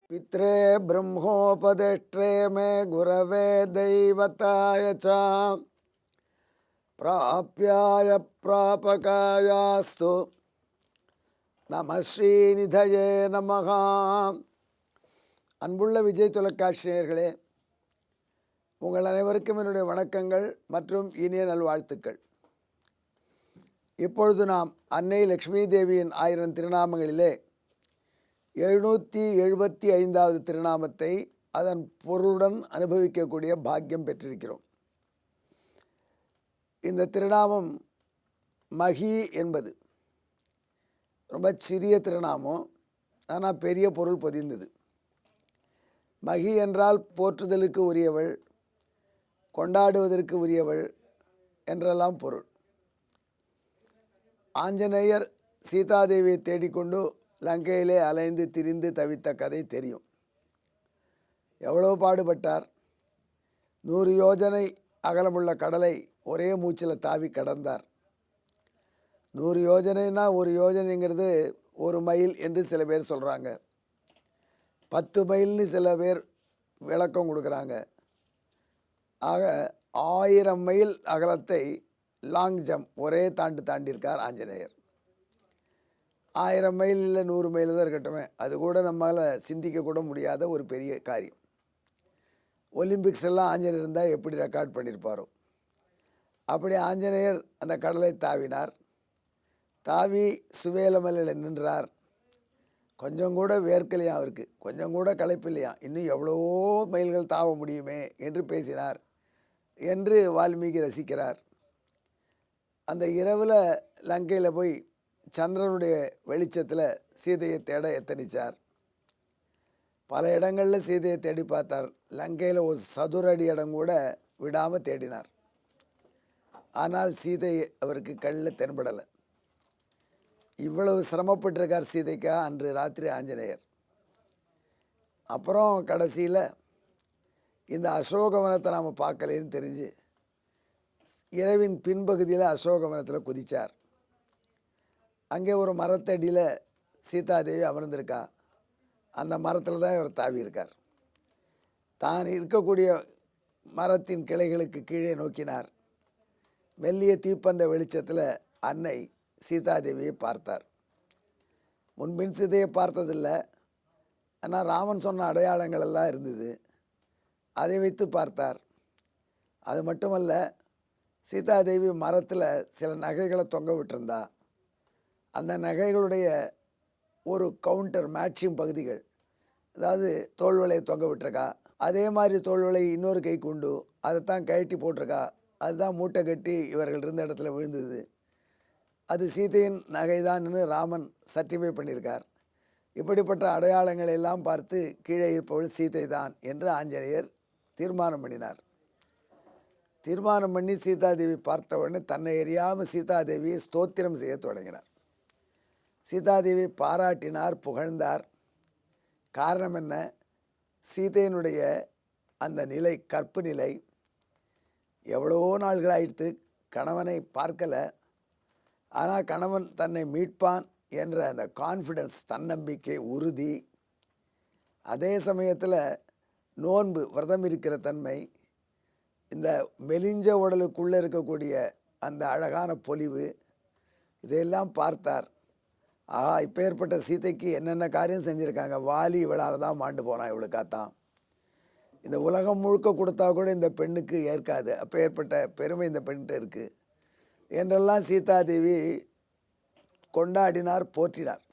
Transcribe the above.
पित्रे ब्रह्मोपदेष्ट्रे मे गुरवे दैवताय च प्राप्याय प्रापकायास्तु நம ஸ்ரீநிதயே நமஹ. அன்புள்ள விஜய் தொலைக்காட்சி நேயர்களே, உங்கள் அனைவருக்கும் என்னுடைய வணக்கங்கள் மற்றும் இனிய நல்வாழ்த்துக்கள். இப்பொழுது நாம் அன்னை லக்ஷ்மி தேவியின் 1000 திருநாமங்களிலே 775வது திருநாமத்தை அதன் பொருளுடன் அனுபவிக்கக்கூடிய பாக்கியம் பெற்றிருக்கிறோம். இந்த திருநாமம் மகி என்பது ரொம்ப சிறிய திருநாமம், ஆனால் பெரிய பொருள் பொதிந்தது. மகி என்றால் போற்றுதலுக்கு உரியவள், கொண்டாடுவதற்கு உரியவள் என்றெல்லாம் பொருள். ஆஞ்சநேயர் சீதாதேவியை தேடிக்கொண்டு லங்கையிலே அலைந்து திரிந்து தவித்த கதை தெரியும். எவ்வளோ பாடுபட்டார். 100 யோஜனை அகலமுள்ள கடலை ஒரே மூச்சில் தாவி கடந்தார். 100 யோஜனைனா ஒரு யோஜனைங்கிறது 1 மைல் என்று சில பேர் சொல்கிறாங்க. 10 மைல்னு சில பேர் விளக்கம் கொடுக்குறாங்க. ஆக 1000 மைல் அகலத்தை லாங் ஜம்ப் ஒரே தாண்டியிருக்கார் ஆஞ்சநேயர். 1000 மைல் இல்லை 100 மைல் தான் இருக்கட்டுமே, அது கூட நம்மளால் சிந்திக்கக்கூட முடியாத ஒரு பெரிய காரியம். ஒலிம்பிக்ஸ் எல்லாம் ஆஞ்சநேயர் இருந்தால் எப்படி ரெக்கார்ட் பண்ணியிருப்பாரோ அப்படி ஆஞ்சநேயர் அந்த கடலை தாவினார். தாவி சுவேலமலையில் நின்றார். கொஞ்சம் கூட வேர்க்கலையாம், அவருக்கு கொஞ்சம் கூட களைப்பில்லையாம். இன்னும் எவ்வளவோ மைல்கள் தாவ முடியுமே என்று பேசினார் என்று வால்மீகி ரசிக்கிறார். அந்த இரவில் லங்கையில் போய் சந்திரனுடைய வெளிச்சத்தில் சீதையை தேட எத்தனிச்சார். பல இடங்களில் சீதையை தேடி பார்த்தார். லங்கையில் ஒரு சதுர அடி இடம் கூட விடாமல் தேடினார். ஆனால் சீதை அவருக்கு கண்ணில் தென்படலை. இவ்வளவு சிரமப்பட்டிருக்கார் சீதைக்கா அன்று ராத்திரி ஆஞ்சநேயர். அப்புறம் கடைசியில் இந்த அசோகவனத்தை நாம் பார்க்கலேன்னு தெரிஞ்சு இரவின் பின்பகுதியில் அசோகவனத்தில் குதித்தார். அங்கே ஒரு மரத்தடியில் சீதாதேவி அமர்ந்திருக்கா. அந்த மரத்தில் தான் இவர் தாவியிருக்கார். தான் இருக்கக்கூடிய மரத்தின் கிளைகளுக்கு கீழே நோக்கினார். மெல்லிய தீப்பந்த வெளிச்சத்தில் அன்னை சீதாதேவியை பார்த்தார். முன்பின் சீதையை பார்த்ததில்லை, ஆனால் ராமன் சொன்ன அடையாளங்கள் எல்லாம் இருந்தது. அதை வைத்து பார்த்தார். அது மட்டுமல்ல, சீதாதேவி மரத்தில் சில நகைகளை தொங்க விட்டிருந்தா. அந்த நகைகளுடைய ஒரு கவுண்டர் மேட்சிங் பகுதிகள், அதாவது தோல்வலையை தொங்க விட்டுருக்கா. அதே மாதிரி தோல்வலை இன்னொரு கை கொண்டு அதைத்தான் கழட்டி போட்டிருக்கா. அதுதான் மூட்டை கட்டி இவர்கள் இருந்த இடத்துல விழுந்தது. அது சீதையின் நகைதான்னு ராமன் சர்டிஃபை பண்ணியிருக்கார். இப்படிப்பட்ட அடையாளங்களை எல்லாம் பார்த்து கீழே இருப்பவள் சீதை தான் என்று ஆஞ்சநேயர் தீர்மானம் பண்ணினார். தீர்மானம் பண்ணி சீதாதேவி பார்த்த உடனே தன்னை எறியாமல் சீதாதேவியை ஸ்தோத்திரம் செய்ய தொடங்கினார். சீதாதேவி பாராட்டினார், புகழ்ந்தார். காரணம் என்ன? சீதையினுடைய அந்த நிலை, கற்பு நிலை. எவ்வளோ நாள்களாயிடுத்து கணவனை பார்க்கலை. ஆனால் கணவன் தன்னை மீட்பான் என்ற அந்த கான்ஃபிடென்ஸ், தன்னம்பிக்கை, உறுதி. அதே சமயத்தில் நோன்பு, விரதம் இருக்கிற தன்மை, இந்த மெலிஞ்ச உடலுக்குள்ளே இருக்கக்கூடிய அந்த அழகான பொலிவு, இதையெல்லாம் பார்த்தார். ஆஹா, இப்போ ஏற்பட்ட சீதைக்கு என்னென்ன காரியம் செஞ்சுருக்காங்க. வாலி இவளால் தான் மாண்டு போனான், இவளுக்காத்தான். இந்த உலகம் முழுக்க கொடுத்தா கூட இந்த பெண்ணுக்கு ஏற்காது. அப்போ ஏற்பட்ட பெருமை இந்த பெண்கிட்ட இருக்குது என்றெல்லாம் சீதாதேவி கொண்டாடினார், போற்றினார்.